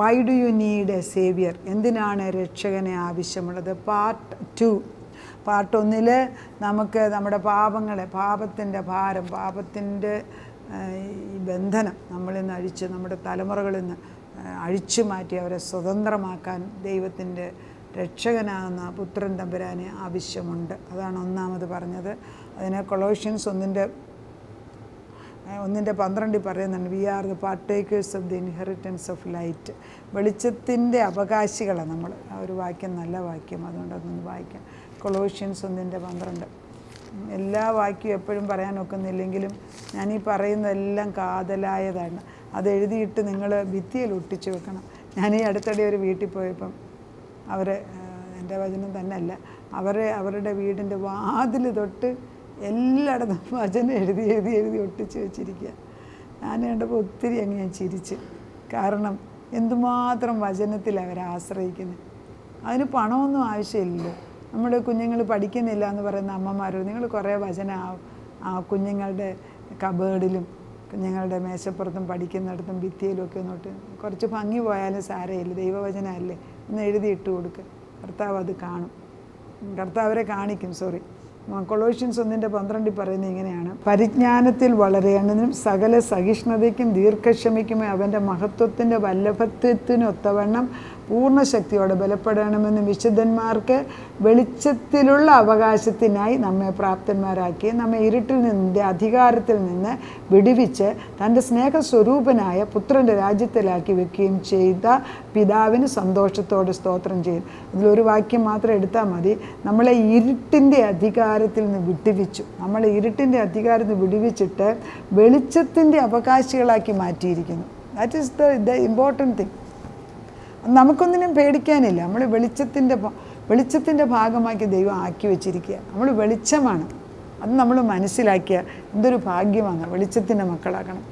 Y do you need a saviour? എന്തിനാണ് രക്ഷകനെ ആവശ്യമുള്ളത്? പാർട്ട് 2. പാർട്ട് 1 നമുക്ക് നമ്മുടെ പാപങ്ങളെ, പാപത്തിൻ്റെ ഭാരം, പാപത്തിൻ്റെ ഈ ബന്ധനം നമ്മളിൽ നിന്ന് അഴിച്ച്, നമ്മുടെ തലമുറകളിൽ നിന്ന് അഴിച്ചു മാറ്റി അവരെ സ്വതന്ത്രമാക്കാൻ ദൈവത്തിൻ്റെ രക്ഷകനാകുന്ന പുത്രൻ തമ്പുരാനെ ആവശ്യമുണ്ട്. അതാണ് ഒന്നാമത് പറഞ്ഞത്. അതിനെ കൊളോഷ്യൻസ് 1:12 പറയുന്നുണ്ട്, we are the partakers of the inheritance of light. വെളിച്ചത്തിൻ്റെ അവകാശികളാണ് നമ്മൾ. ആ ഒരു വാക്യം നല്ല വാക്യം, അതുകൊണ്ട് അതൊന്ന് വായിക്കാം. കൊളോഷ്യൻസ് 1:12. എല്ലാ വാക്യവും എപ്പോഴും പറയാൻ ഒക്കുന്നില്ലെങ്കിലും ഞാനീ പറയുന്നതെല്ലാം കാതലായതാണ്. അത് എഴുതിയിട്ട് നിങ്ങൾ ഭിത്തിയിൽ ഒട്ടിച്ച് വെക്കണം. ഞാനീ അടുത്തിടെ ഒരു വീട്ടിൽ പോയപ്പം എൻ്റെ വചനം തന്നെ അല്ല, അവരുടെ വീടിൻ്റെ വാതിൽ തൊട്ട് എല്ലായിടത്തും വചനം എഴുതി ഒട്ടിച്ച് വെച്ചിരിക്കുക. ഞാൻ കണ്ടപ്പോൾ ഒത്തിരി ഞാൻ ചിരിച്ച്. കാരണം എന്തുമാത്രം വചനത്തിൽ അവരെ ആശ്രയിക്കുന്നത്. അതിന് പണമൊന്നും ആവശ്യമില്ലല്ലോ. നമ്മുടെ കുഞ്ഞുങ്ങൾ പഠിക്കുന്നില്ല എന്ന് പറയുന്ന അമ്മമാരോട് നിങ്ങൾ കുറേ വചനം ആ കുഞ്ഞുങ്ങളുടെ കബേർഡിലും കുഞ്ഞുങ്ങളുടെ മേശപ്പുറത്തും പഠിക്കുന്നിടത്തും ഭിത്തിയിലും ഒക്കെ ഒന്നോട്ട് കുറച്ച് ഭംഗി പോയാലും സാരമില്ല, ദൈവവചനമല്ലേ, ഒന്ന് എഴുതിയിട്ട് കൊടുക്കുക. കർത്താവ് അത് കാണും, കർത്താവ് അവരെ കാണിക്കും. കൊളോഷ്യൻസ് 1:12 പറയുന്നത് ഇങ്ങനെയാണ്, പരിജ്ഞാനത്തിൽ വളരേണ്ടതിനും സകല സഹിഷ്ണുതയ്ക്കും ദീർഘക്ഷമയ്ക്കുമേ അവൻ്റെ മഹത്വത്തിൻ്റെ വല്ലഭത്വത്തിനൊത്തവണ്ണം പൂർണ്ണശക്തിയോടെ ബലപ്പെടണമെന്ന് വിശുദ്ധന്മാർക്ക് വെളിച്ചത്തിലുള്ള അവകാശത്തിനായി നമ്മെ പ്രാപ്തന്മാരാക്കി നമ്മെ ഇരുട്ടിൽ നിന്നിൻ്റെ അധികാരത്തിൽ നിന്ന് വിടുവിച്ച് തൻ്റെ സ്നേഹസ്വരൂപനായ പുത്രൻ്റെ രാജ്യത്തിലാക്കി വെക്കുകയും ചെയ്ത പിതാവിന് സന്തോഷത്തോടെ സ്തോത്രം ചെയ്യും. ഇതിലൊരു വാക്യം മാത്രം എടുത്താൽ മതി. നമ്മളെ ഇരുട്ടിൻ്റെ അധികാരത്തിൽ നിന്ന് വിടുവിച്ചു. നമ്മളെ ഇരുട്ടിൻ്റെ അധികാരത്തിൽ നിന്ന് വിടുവിച്ചിട്ട് വെളിച്ചത്തിൻ്റെ അവകാശികളാക്കി മാറ്റിയിരിക്കുന്നു. That is the important thing. നമുക്കൊന്നിനും പേടിക്കാനില്ല. നമ്മൾ വെളിച്ചത്തിൻ്റെ ഭാഗമാക്കി ദൈവം ആക്കി വെച്ചിരിക്കുക. നമ്മൾ വെളിച്ചമാണ്. അത് നമ്മൾ മനസ്സിലാക്കിയ എന്തൊരു ഭാഗ്യമാണ്. വെളിച്ചത്തിൻ്റെ മക്കളാക്കണം.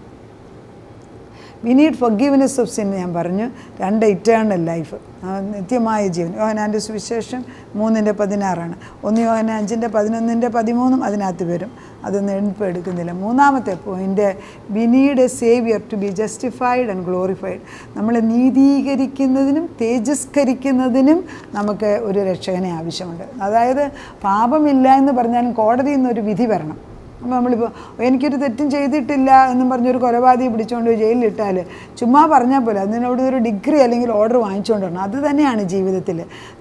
We need forgiveness of sin ഞാൻ പറഞ്ഞു. 2 ഇറ്റേണൽ ലൈഫ്, നിത്യമായ ജീവൻ. യോഹന്നാൻ്റെ സുവിശേഷം 3:16. 1 യോഹന്നാൻ 5:11-13 അതിനകത്ത് വരും. അതൊന്നും എണ്ണിപ്പോൾ എടുക്കുന്നില്ല. മൂന്നാമത്തെ point, we need a saviour to be justified and glorified. നമ്മളെ നീതീകരിക്കുന്നതിനും തേജസ്കരിക്കുന്നതിനും നമുക്ക് ഒരു രക്ഷകനെ ആവശ്യമുണ്ട്. അതായത് പാപമില്ല എന്ന് പറഞ്ഞാലും കോടതിയിൽ നിന്നൊരു വിധി വരണം. അപ്പോൾ നമ്മളിപ്പോൾ എനിക്കൊരു തെറ്റും ചെയ്തിട്ടില്ല എന്നും പറഞ്ഞൊരു കൊലപാതകയെ പിടിച്ചുകൊണ്ട് ജയിലിലിട്ടാൽ ചുമ്മാ പറഞ്ഞാൽ പോലെ അതിനോട് ഒരു ഡിഗ്രി അല്ലെങ്കിൽ ഓർഡർ വാങ്ങിച്ചുകൊണ്ട് വരണം. അത് തന്നെയാണ് ജീവിതത്തിൽ.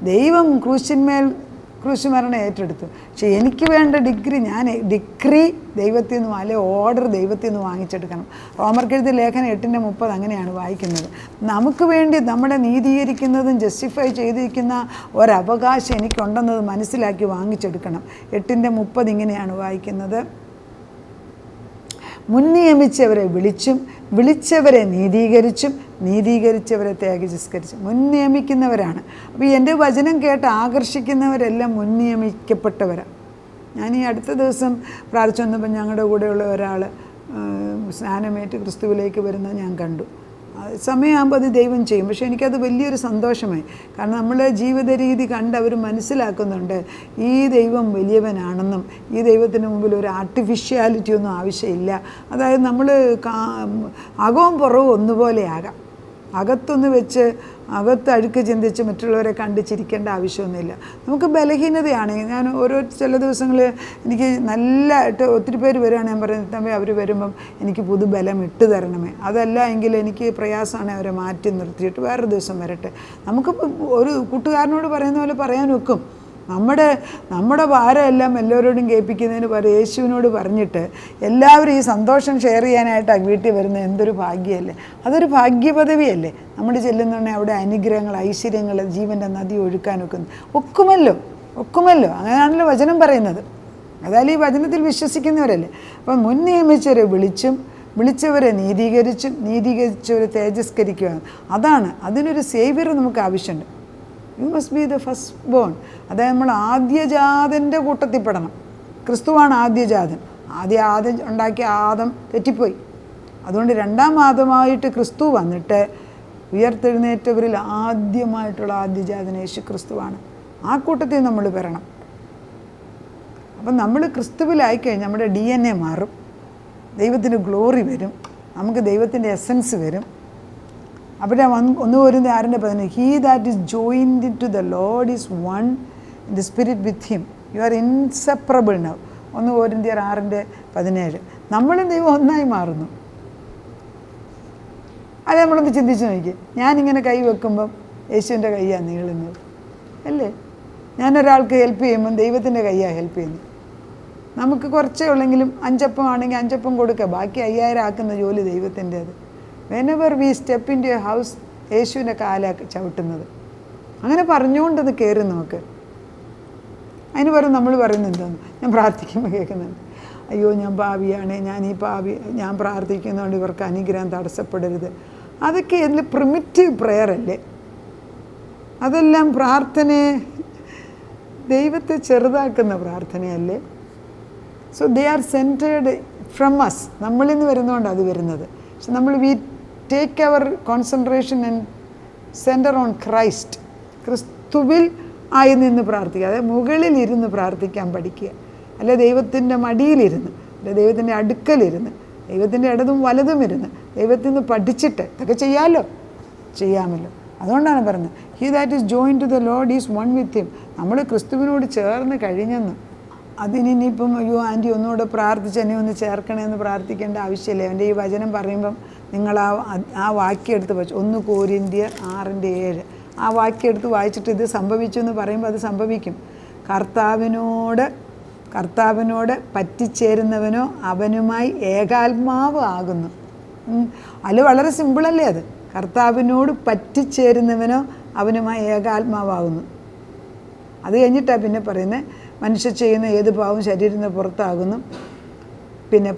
ദൈവം ക്രൂശ് മരണം ഏറ്റെടുത്തു. പക്ഷേ എനിക്ക് വേണ്ട ഡിഗ്രി ദൈവത്തിൽ നിന്നും അല്ലെ ഓർഡർ ദൈവത്തിൽ നിന്ന് വാങ്ങിച്ചെടുക്കണം. റോമർക്കെഴുതിയ ലേഖനം 8:30 അങ്ങനെയാണ് വായിക്കുന്നത്. നമുക്ക് വേണ്ടി നമ്മളെ നീതീകരിക്കുന്നതും ജസ്റ്റിഫൈ ചെയ്തിരിക്കുന്ന ഒരവകാശം എനിക്കുണ്ടെന്നത് മനസ്സിലാക്കി വാങ്ങിച്ചെടുക്കണം. 8:30 ഇങ്ങനെയാണ് വായിക്കുന്നത്, മുൻനിയമിച്ചവരെ വിളിച്ചവരെ നീതീകരിച്ചവരെ തേജസ്കരിച്ചും. മുൻനിയമിക്കുന്നവരാണ്. അപ്പോൾ എൻ്റെ വചനം കേട്ട് ആകർഷിക്കുന്നവരെല്ലാം മുൻനിയമിക്കപ്പെട്ടവരാണ്. ഞാൻ ഈ അടുത്ത ദിവസം പ്രാർത്ഥിച്ചു വന്നപ്പോൾ ഞങ്ങളുടെ കൂടെയുള്ള ഒരാൾ സ്നാനമേറ്റ് ക്രിസ്തുവിലേക്ക് വരുന്നത് ഞാൻ കണ്ടു. സമയമാകുമ്പോൾ അത് ദൈവം ചെയ്യും. പക്ഷേ എനിക്കത് വലിയൊരു സന്തോഷമായി. കാരണം നമ്മളെ ജീവിത രീതി കണ്ട് അവർ മനസ്സിലാക്കുന്നുണ്ട് ഈ ദൈവം വലിയവനാണെന്നും ഈ ദൈവത്തിന് മുമ്പിൽ ഒരു ആർട്ടിഫിഷ്യാലിറ്റി ഒന്നും ആവശ്യമില്ല. അതായത് നമ്മൾ അകവും പുറവും ഒന്നുപോലെയാകാം. അകത്തൊന്ന് വെച്ച് അകത്ത് അഴുക്ക് ചിന്തിച്ച് മറ്റുള്ളവരെ കണ്ട് ചിരിക്കേണ്ട ആവശ്യമൊന്നുമില്ല. നമുക്ക് ബലഹീനതയാണ്. ഞാൻ ചില ദിവസങ്ങൾ എനിക്ക് നല്ലതായിട്ട് ഒത്തിരി പേര് വരികയാണ്. ഞാൻ പറയുന്നത് അവർ വരുമ്പം എനിക്ക് പുതുബലം ഇട്ട് തരണമേ. അതല്ല എങ്കിൽ എനിക്ക് പ്രയാസമാണ് അവരെ മാറ്റി നിർത്തിയിട്ട് വേറൊരു ദിവസം വരട്ടെ. നമുക്ക് ഒരു കൂട്ടുകാരനോട് പറയുന്ന പോലെ പറയാൻ വെക്കും. നമ്മുടെ ഭാരമെല്ലാം എല്ലാവരോടും കേൾപ്പിക്കുന്നതിന് പകരം യേശുവിനോട് പറഞ്ഞിട്ട് എല്ലാവരും ഈ സന്തോഷം ഷെയർ ചെയ്യാനായിട്ടാണ് വീട്ടിൽ വരുന്നത്. എന്തൊരു ഭാഗ്യമല്ലേ! അതൊരു ഭാഗ്യപദവിയല്ലേ? നമ്മൾ ചെല്ലുന്നുണ്ടെങ്കിൽ അവിടെ അനുഗ്രഹങ്ങൾ, ഐശ്വര്യങ്ങൾ, ജീവൻ്റെ നദി ഒഴുക്കാൻ ഒക്കുമല്ലോ. അങ്ങനെയാണല്ലോ വചനം പറയുന്നത്. അതായത് ഈ വചനത്തിൽ വിശ്വസിക്കുന്നവരല്ലേ. അപ്പം മുൻ നിയമിച്ചവരെ വിളിച്ചവരെ നീതീകരിച്ചവരെ തേജസ്കരിക്കുകയാണ്. അതിനൊരു സേവിയർ നമുക്ക് ആവശ്യമുണ്ട്. You must be the first bone. അതായത് നമ്മൾ ആദ്യജാതൻ്റെ കൂട്ടത്തിൽ പെടണം. ക്രിസ്തുവാണ് ആദ്യജാതൻ. ആദ്യം ഉണ്ടാക്കിയ ആദം തെറ്റിപ്പോയി. അതുകൊണ്ട് 2ാം ആദമായിട്ട് ക്രിസ്തു വന്നിട്ട് ഉയർത്തെഴുന്നേറ്റവരിൽ ആദ്യമായിട്ടുള്ള ആദ്യജാതൻ യേശു ക്രിസ്തുവാണ്. ആ കൂട്ടത്തിൽ നമ്മൾ പെടണം. അപ്പം നമ്മൾ ക്രിസ്തുവിലായിക്കഴിഞ്ഞാൽ നമ്മുടെ DNA മാറും. ദൈവത്തിൻ്റെ ഗ്ലോറി വരും. നമുക്ക് ദൈവത്തിൻ്റെ എസൻസ് വരും. അവിടെ 1 കൊരിന്ത്യർ 6:11 he that is joined to the Lord is one in the spirit with him you are inseparable now. 1 കൊരിന്ത്യർ 6:17. നമ്മളും ദൈവം ഒന്നായി മാറുന്നു. അത് നമ്മളൊന്ന് ചിന്തിച്ച് നോക്കി. ഞാനിങ്ങനെ കൈ വെക്കുമ്പം യേശുവിൻ്റെ കൈയാണ് നീളുന്നത് അല്ലേ? ഞാനൊരാൾക്ക് ഹെൽപ്പ് ചെയ്യുമ്പം ദൈവത്തിൻ്റെ കൈയാണ് ഹെൽപ്പ് ചെയ്യുന്നത്. നമുക്ക് കുറച്ചേ ഉള്ളെങ്കിലും 5 അപ്പം ആണെങ്കിൽ 5 അപ്പം കൊടുക്കുക, ബാക്കി 5000 ആക്കുന്ന ജോലി ദൈവത്തിൻ്റേത്. Whenever we step in to a house യേശുവിൻ്റെ കാലാണ് ചവിട്ടുന്നത്. അങ്ങനെ പറഞ്ഞുകൊണ്ടത് കയറി നോക്ക്. അതിന് പറയും നമ്മൾ പറയുന്നത് എന്താണെന്ന് ഞാൻ പ്രാർത്ഥിക്കുമ്പോൾ കേൾക്കുന്നുണ്ട്, അയ്യോ ഞാൻ പാപിയാണ്, ഞാൻ പ്രാർത്ഥിക്കുന്നതുകൊണ്ട് ഇവർക്ക് അനുഗ്രഹം തടസ്സപ്പെടരുത്. അതൊക്കെ അതിൽ പ്രിമിറ്റീവ് പ്രെയർ അല്ലേ? അതെല്ലാം പ്രാർത്ഥനയെ ദൈവത്തെ ചെറുതാക്കുന്ന പ്രാർത്ഥനയല്ലേ? So they are centred from us. നമ്മളിൽ നിന്ന് വരുന്നതുകൊണ്ട് അത് വരുന്നത്. പക്ഷെ നമ്മൾ we take our concentration and centre on Christ. ക്രിസ്തുവിൽ ആയി നിന്ന് പ്രാർത്ഥിക്കുക. അതായത് മുകളിലിരുന്ന് പ്രാർത്ഥിക്കാൻ പഠിക്കുക. അല്ലെ ദൈവത്തിൻ്റെ മടിയിലിരുന്ന്, അല്ലെ ദൈവത്തിൻ്റെ അടുക്കലിരുന്ന്, ദൈവത്തിൻ്റെ ഇടതും വലതും ഇരുന്ന് ദൈവത്തിൽ നിന്ന് പഠിച്ചിട്ട് ഇതൊക്കെ ചെയ്യാമല്ലോ. അതുകൊണ്ടാണ് പറഞ്ഞത് he that is join to the Lord is one with him. നമ്മൾ ക്രിസ്തുവിനോട് ചേർന്ന് കഴിഞ്ഞെന്ന്. അതിനിപ്പം അയ്യോ ആൻറ്റി ഒന്നുകൂടെ പ്രാർത്ഥിച്ച് എന്നെ ഒന്ന് ചേർക്കണമെന്ന് പ്രാർത്ഥിക്കേണ്ട ആവശ്യമില്ല. എൻ്റെ ഈ വചനം പറയുമ്പം നിങ്ങൾ ആ വാക്യം എടുത്ത് വെച്ചു. 1 കൊരിന്ത്യർ 6:7 ആ വാക്യം എടുത്ത് വായിച്ചിട്ട് ഇത് സംഭവിച്ചു എന്ന് പറയുമ്പോൾ അത് സംഭവിക്കും. കർത്താവിനോട് പറ്റിച്ചേരുന്നവനോ അവനുമായി ഏകാത്മാവ് ആകുന്നു. അത് വളരെ സിമ്പിളല്ലേ? അത് കർത്താവിനോട് പറ്റിച്ചേരുന്നവനോ അവനുമായി ഏകാത്മാവാകുന്നു. അത് കഴിഞ്ഞിട്ടാണ് പിന്നെ പറയുന്നത് മനുഷ്യർ ചെയ്യുന്ന ഏത് പാവവും ശരീരത്തിന് പുറത്താകുന്നു. പിന്നെ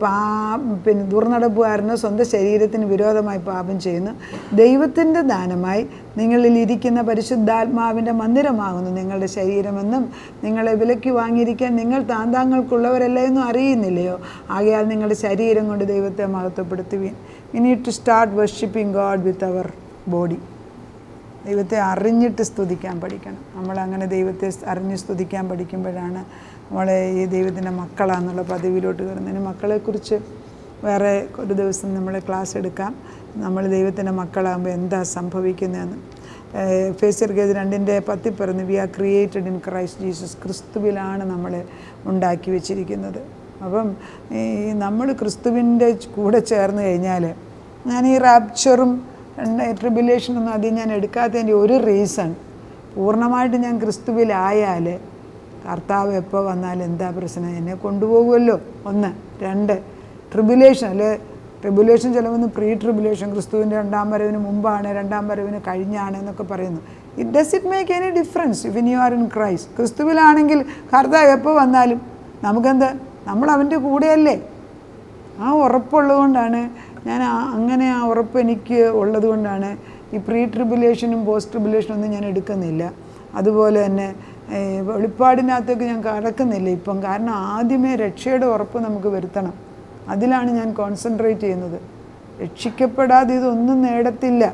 ദുർനടപ്പുകാരനോ സ്വന്തം ശരീരത്തിന് വിരോധമായി പാപം ചെയ്യുന്നു. ദൈവത്തിൻ്റെ ദാനമായി നിങ്ങളിൽ ഇരിക്കുന്ന പരിശുദ്ധാത്മാവിൻ്റെ മന്ദിരമാകുന്നു നിങ്ങളുടെ ശരീരമെന്നും നിങ്ങളെ വിലയ്ക്ക് വാങ്ങിയിരിക്കാൻ നിങ്ങൾ താന്താങ്ങൾക്കുള്ളവരല്ല എന്നും അറിയുന്നില്ലയോ? ആകയാൽ നിങ്ങളുടെ ശരീരം കൊണ്ട് ദൈവത്തെ മഹത്വപ്പെടുത്തുവീൻ. We need to start worshipping God with our body. ദൈവത്തെ അറിഞ്ഞിട്ട് സ്തുതിക്കാൻ പഠിക്കണം. നമ്മളങ്ങനെ ദൈവത്തെ അറിഞ്ഞ് സ്തുതിക്കാൻ പഠിക്കുമ്പോഴാണ് നമ്മളെ ഈ ദൈവത്തിൻ്റെ മക്കളാണെന്നുള്ള പദവിയിലോട്ട് കയറുന്നതിന്. മക്കളെക്കുറിച്ച് വേറെ ഒരു ദിവസം നമ്മൾ ക്ലാസ് എടുക്കാം. നമ്മൾ ദൈവത്തിൻ്റെ മക്കളാകുമ്പോൾ എന്താ സംഭവിക്കുന്നതെന്ന്. എഫേസ്യർ 2:10 പറഞ്ഞു we are created in Christ Jesus. ക്രിസ്തുവിലാണ് നമ്മളെ ഉണ്ടാക്കി വെച്ചിരിക്കുന്നത്. അപ്പം ഈ നമ്മൾ ക്രിസ്തുവിൻ്റെ കൂടെ ചേർന്ന് കഴിഞ്ഞാൽ, ഞാൻ ഈ റാപ്ചറും ട്രിബുലേഷനൊന്നും അത് ഞാൻ എടുക്കാത്തതിൻ്റെ ഒരു റീസൺ, പൂർണ്ണമായിട്ട് ഞാൻ ക്രിസ്തുവിലായാൽ കർത്താവ് എപ്പോൾ വന്നാലും എന്താ പ്രശ്നം, എന്നെ കൊണ്ടുപോകുമല്ലോ. 1. 2 ട്രിബുലേഷൻ അല്ലെ, ട്രിബുലേഷൻ ചിലവൊന്ന് പ്രീ ട്രിബുലേഷൻ, ക്രിസ്തുവിൻ്റെ 2ാം വരവിന് മുമ്പാണ്, 2ാം വരവിന് കഴിഞ്ഞാണ് എന്നൊക്കെ പറയുന്നു. Does it make any difference if you are in Christ? ക്രിസ്തുവിലാണെങ്കിൽ കർത്താവ് എപ്പോൾ വന്നാലും നമുക്കെന്താ, നമ്മൾ അവൻ്റെ കൂടെയല്ലേ. ആ ഉറപ്പുള്ളതുകൊണ്ടാണ് ഞാൻ അങ്ങനെ ആ ഉറപ്പ് എനിക്ക് ഉള്ളത് കൊണ്ടാണ് ഈ പ്രീ ട്രിബുലേഷനും പോസ്റ്റ് ട്രിബുലേഷനും ഒന്നും ഞാൻ എടുക്കുന്നില്ല. അതുപോലെ തന്നെ വെളിപ്പാടിനകത്തേക്ക് ഞാൻ കടക്കുന്നില്ല ഇപ്പം. കാരണം ആദ്യമേ രക്ഷയുടെ ഉറപ്പ് നമുക്ക് വരുത്തണം. അതിലാണ് ഞാൻ കോൺസെൻട്രേറ്റ് ചെയ്യുന്നത്. രക്ഷിക്കപ്പെടാതെ ഇതൊന്നും നേടത്തില്ല.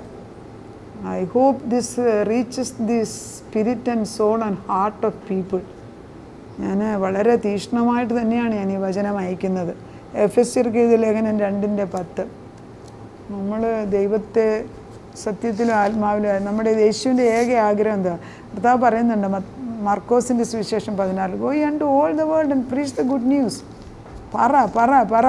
I hope this reaches the spirit and soul and heart of people. ഞാൻ വളരെ തീക്ഷ്ണമായിട്ട് തന്നെയാണ് ഞാൻ ഈ വചനം അയക്കുന്നത്. എഫെസ്യർക്ക് എഴുതിയ ലേഖനം 2:10. നമ്മൾ ദൈവത്തെ സത്യത്തിലും ആത്മാവിലും, നമ്മുടെ യേശുവിൻ്റെ ഏക ആഗ്രഹം എന്താ? കർത്താവ് പറയുന്നുണ്ട് മർക്കോസിൻ്റെ സുവിശേഷം 14, go and to all the world and preach the good news. പറ.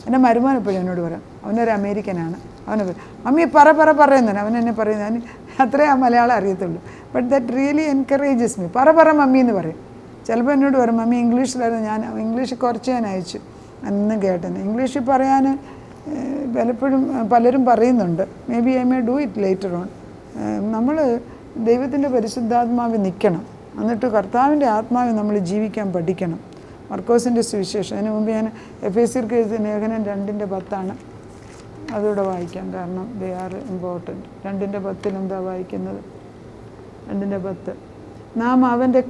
എൻ്റെ മരുമോൻ എപ്പോഴും എന്നോട് പറയാം, അവനൊരു അമേരിക്കനാണ്. അവനെ മമ്മി പറയുന്നതാണ് അവൻ എന്നെ പറയുന്നത്. അത്രേ ആ മലയാളം അറിയത്തുള്ളൂ. But that really encourages me. പറ മമ്മി എന്ന് പറയും. ചിലപ്പോൾ എന്നോട് പറയും മമ്മി ഇംഗ്ലീഷിലായിരുന്നു. ഞാൻ ഇംഗ്ലീഷ് കുറച്ച് ഞാൻ അയച്ചു അന്ന് കേട്ടെന്ന്. ഇംഗ്ലീഷിൽ പറയാൻ പലരും പറയുന്നുണ്ട്. May be I may do it later on. നമ്മൾ ദൈവത്തിൻ്റെ പരിശുദ്ധാത്മാവിൽ നിൽക്കണം. എന്നിട്ട് കർത്താവിൻ്റെ ആത്മാവിൽ നമ്മൾ ജീവിക്കാൻ പഠിക്കണം. മർക്കോസിൻ്റെ സുവിശേഷം, അതിന് മുമ്പ് ഞാൻ എഫേസ്യർക്ക് എഴുതിയ ലേഖനം 2:10 അതുകൂടെ വായിക്കാം, കാരണം ദേ ആർ ഇമ്പോർട്ടൻറ്റ്. 2:10 എന്താ വായിക്കുന്നത്? 2:10 നാം അവൻ്റെ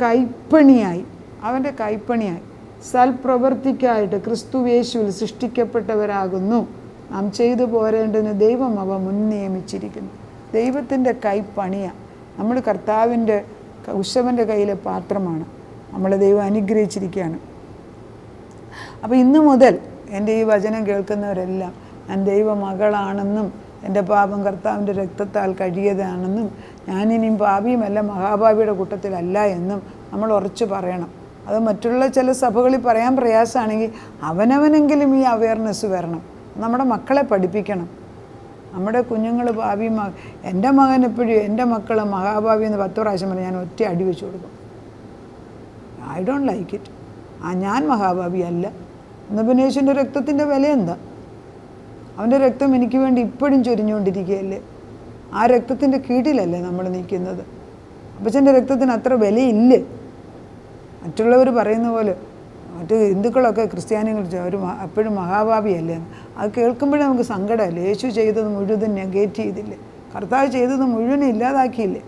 കൈപ്പണിയായി സൽപ്രവൃത്തിക്കായിട്ട് ക്രിസ്തുവേശുവിൽ സൃഷ്ടിക്കപ്പെട്ടവരാകുന്നു. നാം ചെയ്തു പോരേണ്ടതിന് ദൈവം അവ മുൻനിയമിച്ചിരിക്കുന്നു. ദൈവത്തിൻ്റെ കൈപ്പണിയാണ്. നമ്മൾ കർത്താവിൻ്റെ ഉശവൻ്റെ കയ്യിലെ പാത്രമാണ്. നമ്മളെ ദൈവം അനുഗ്രഹിച്ചിരിക്കുകയാണ്. അപ്പോൾ ഇന്നു മുതൽ എൻ്റെ ഈ വചനം കേൾക്കുന്നവരെല്ലാം ഞാൻ ദൈവമകളാണെന്നും എൻ്റെ പാപം കർത്താവിൻ്റെ രക്തത്താൽ കഴുകിയതാണെന്നും ഞാനിനിയും പാപിയുമല്ല മഹാപാപിയുടെ കൂട്ടത്തിലല്ല എന്നും നമ്മൾ ഉറച്ചു പറയണം. അത് മറ്റുള്ള ചില സഭകളിൽ പറയാൻ പ്രയാസമാണെങ്കിൽ അവനവനെങ്കിലും ഈ അവയർനെസ് വരണം. നമ്മുടെ മക്കളെ പഠിപ്പിക്കണം. നമ്മുടെ കുഞ്ഞുങ്ങൾ എൻ്റെ മകൻ എപ്പോഴും എൻ്റെ മക്കൾ മഹാഭാവി എന്ന് 10 പ്രാവശ്യം പറഞ്ഞ് ഞാൻ ഒറ്റ അടി വെച്ച് കൊടുക്കും. I don't like it. ഞാൻ മഹാഭാവി അല്ല. എന്നാൽ പിന്നെ യേശുവിൻ്റെ രക്തത്തിൻ്റെ വില എന്താ? അവൻ്റെ രക്തം എനിക്ക് വേണ്ടി ഇപ്പോഴും ചൊരിഞ്ഞുകൊണ്ടിരിക്കുകയല്ലേ. ആ രക്തത്തിൻ്റെ കീഴിലല്ലേ നമ്മൾ നിൽക്കുന്നത്. അപ്പച്ചൻ്റെ രക്തത്തിന് അത്ര വിലയില്ലേ? മറ്റുള്ളവർ പറയുന്ന പോലെ മറ്റ് ഹിന്ദുക്കളൊക്കെ ക്രിസ്ത്യാനികൾ അവർ എപ്പോഴും മഹാഭാവിയല്ലേ. അത് കേൾക്കുമ്പോഴേ നമുക്ക് സങ്കടമല്ലേ. യേശു ചെയ്തത് മുഴുവൻ നെഗേറ്റ് ചെയ്തില്ലേ? കർത്താവ് ചെയ്തത് മുഴുവൻ ഇല്ലാതാക്കിയില്ലേ?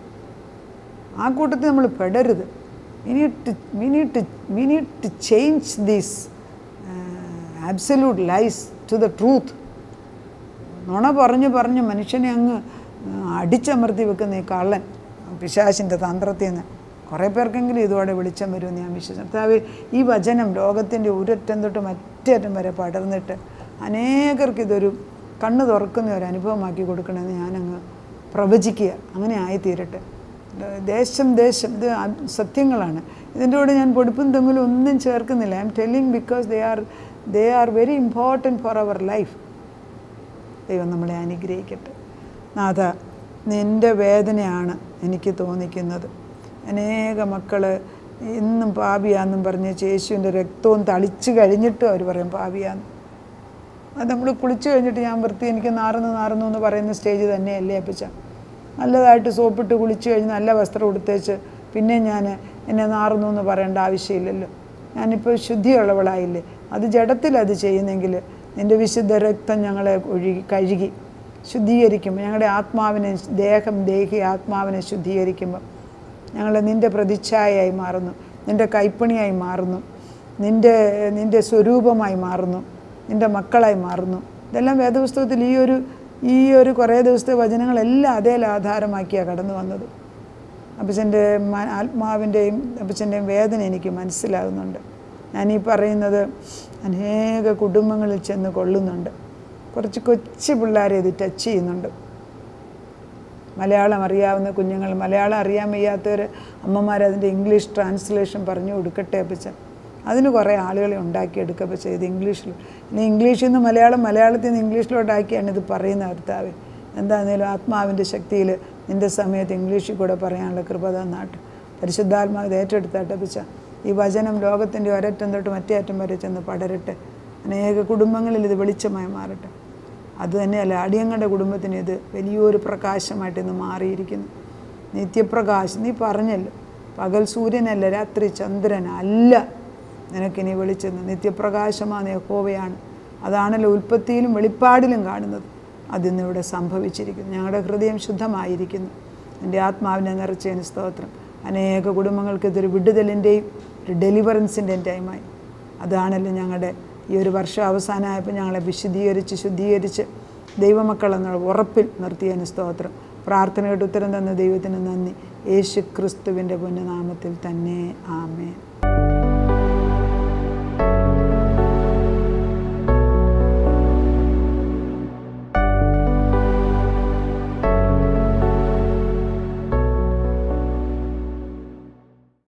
ആ കൂട്ടത്തിൽ നമ്മൾ പെടരുത്. We need to change these absolute lies to the truth. നുണ പറഞ്ഞ് മനുഷ്യനെ അങ്ങ് അടിച്ചമർത്തി വെക്കുന്ന ഈ കള്ളൻ പിശാചിൻ്റെ തന്ത്രത്തിൽ നിന്ന് കുറേ പേർക്കെങ്കിലും ഇതോടെ വെളിച്ചം വരുമെന്ന് ഞാൻ വിശ്വസിക്കുന്നു. കർത്താവ് ഈ വചനം ലോകത്തിൻ്റെ ഒരറ്റം തൊട്ട് മറ്റേ അറ്റം വരെ പടർന്നിട്ട് അനേകർക്ക് ഇതൊരു കണ്ണ് തുറക്കുന്ന ഒരു അനുഭവമാക്കി കൊടുക്കണമെന്ന് ഞാനങ്ങ് പ്രവചിക്കുക. അങ്ങനെ ആയിത്തീരട്ടെ. ദേശം ഇത് സത്യങ്ങളാണ്. ഇതിൻ്റെ കൂടെ ഞാൻ പൊടിപ്പും തെങ്ങിലും ഒന്നും ചേർക്കുന്നില്ല. I M telling because they are very important for our life. ദൈവം നമ്മളെ അനുഗ്രഹിക്കട്ടെ. നാഥ, നിൻ്റെ വേദനയാണ് എനിക്ക് തോന്നിക്കുന്നത്. അനേക മക്കൾ ഇന്നും പാപിയാന്നും പറഞ്ഞ് യേശുവിൻ്റെ രക്തവും തളിച്ച് കഴിഞ്ഞിട്ടും അവർ പറയും പാപിയാന്ന്. അത് നമ്മൾ കുളിച്ച് കഴിഞ്ഞിട്ട് ഞാൻ വൃത്തി എനിക്ക് നാറുന്നു എന്ന് പറയുന്ന സ്റ്റേജ് തന്നെയല്ലേ അപ്പച്ച? നല്ലതായിട്ട് സോപ്പിട്ട് കുളിച്ച് കഴിഞ്ഞ് നല്ല വസ്ത്രം ഉടുത്തേച്ച് പിന്നെ ഞാൻ എന്നെ നാറുന്നു എന്ന് പറയേണ്ട ആവശ്യമില്ലല്ലോ. ഞാനിപ്പോൾ ശുദ്ധിയുള്ളവളായില്ലേ? അത് ജഡത്തിലത് ചെയ്യുന്നെങ്കിൽ നിൻ്റെ വിശുദ്ധ രക്തം ഞങ്ങളെ കഴുകി ശുദ്ധീകരിക്കുമ്പോൾ ഞങ്ങളുടെ ആത്മാവിനെ ആത്മാവിനെ ശുദ്ധീകരിക്കുമ്പോൾ ഞങ്ങൾ നിൻ്റെ പ്രതിച്ഛായയായി മാറുന്നു, നിൻ്റെ കൈപ്പണിയായി മാറുന്നു, നിൻ്റെ സ്വരൂപമായി മാറുന്നു, നിൻ്റെ മക്കളായി മാറുന്നു. ഇതെല്ലാം വേദപുസ്തകത്തിൽ ഈ ഒരു കുറേ ദിവസത്തെ വചനങ്ങളെല്ലാം അതേ ആധാരമാക്കിയാണ് കടന്നു വന്നത്. അപ്പച്ചൻ്റെ ആത്മാവിൻ്റെയും അപ്പച്ചൻ്റെയും വേദന എനിക്ക് മനസ്സിലാകുന്നുണ്ട്. ഞാനീ പറയുന്നത് അനേക കുടുംബങ്ങളിൽ ചെന്ന് കൊള്ളുന്നുണ്ട്. കുറച്ച് കൊച്ചു പിള്ളേരെ ഇത് ടച്ച് ചെയ്യുന്നുണ്ട്. മലയാളം അറിയാവുന്ന കുഞ്ഞുങ്ങൾ, മലയാളം അറിയാൻ വയ്യാത്തവർ അമ്മമാരതിൻ്റെ ഇംഗ്ലീഷ് ട്രാൻസ്ലേഷൻ പറഞ്ഞു കൊടുക്കട്ടെ അപ്പച്ചൻ. അതിന് കുറേ ആളുകളെ ഉണ്ടാക്കിയെടുക്കുക അപ്പച്ചൻ. ഇത് ഇംഗ്ലീഷിൽ ഇനി ഇംഗ്ലീഷിൽ നിന്ന് മലയാളത്തിൽ നിന്ന് ഇംഗ്ലീഷിലോട്ടാക്കിയാണ് ഇത് പറയുന്ന കർത്താവ്. എന്താണെങ്കിലും ആത്മാവിൻ്റെ ശക്തിയിൽ നിൻ്റെ സമയത്ത് ഇംഗ്ലീഷിൽ കൂടെ പറയാനുള്ള കൃപ തന്നാട്ട്. പരിശുദ്ധാത്മാവ് ഏറ്റെടുത്താട്ടെ അപ്പച്ച. ഈ വചനം ലോകത്തിൻ്റെ ഒരറ്റം തൊട്ട് മറ്റേ അറ്റം വരെ ചെന്ന് പടരട്ടെ. അനേക കുടുംബങ്ങളിൽ ഇത് വെളിച്ചമായി മാറട്ടെ. അതുതന്നെയല്ല, അടിയങ്ങളുടെ കുടുംബത്തിന് ഇത് വലിയൊരു പ്രകാശമായിട്ട് ഇന്ന് മാറിയിരിക്കുന്നു. നിത്യപ്രകാശം. നീ പറഞ്ഞല്ലോ, പകൽ സൂര്യനല്ല, രാത്രി ചന്ദ്രനല്ല നിനക്കിനി വെളിച്ചെന്ന്. നിത്യപ്രകാശമാണ് യഹോവയാണ്. അതാണല്ലോ ഉൽപ്പത്തിയിലും വെളിപ്പാടിലും കാണുന്നത്. അതിന്നിവിടെ സംഭവിച്ചിരിക്കുന്നു. ഞങ്ങളുടെ ഹൃദയം ശുദ്ധമായിരിക്കുന്നു. എൻ്റെ ആത്മാവിനെ നിറച്ചതിന് സ്തോത്രം. അനേക കുടുംബങ്ങൾക്ക് ഇതൊരു വിടുതലിൻ്റെയും ഒരു ഡെലിവറൻസിൻ്റെയും ടൈമായി. അതാണല്ലോ ഞങ്ങളുടെ ഈ ഒരു വർഷം അവസാനമായപ്പോൾ ഞങ്ങളെ ശുദ്ധീകരിച്ച് ദൈവമക്കളെന്നുള്ള ഉറപ്പിൽ നിർത്തിയതിന് സ്തോത്രം. പ്രാർത്ഥനയുടെ ഉത്തരം തന്ന ദൈവത്തിന് നന്ദി. യേശു ക്രിസ്തുവിൻ്റെ പുണ്യനാമത്തിൽ തന്നെ ആമേൻ.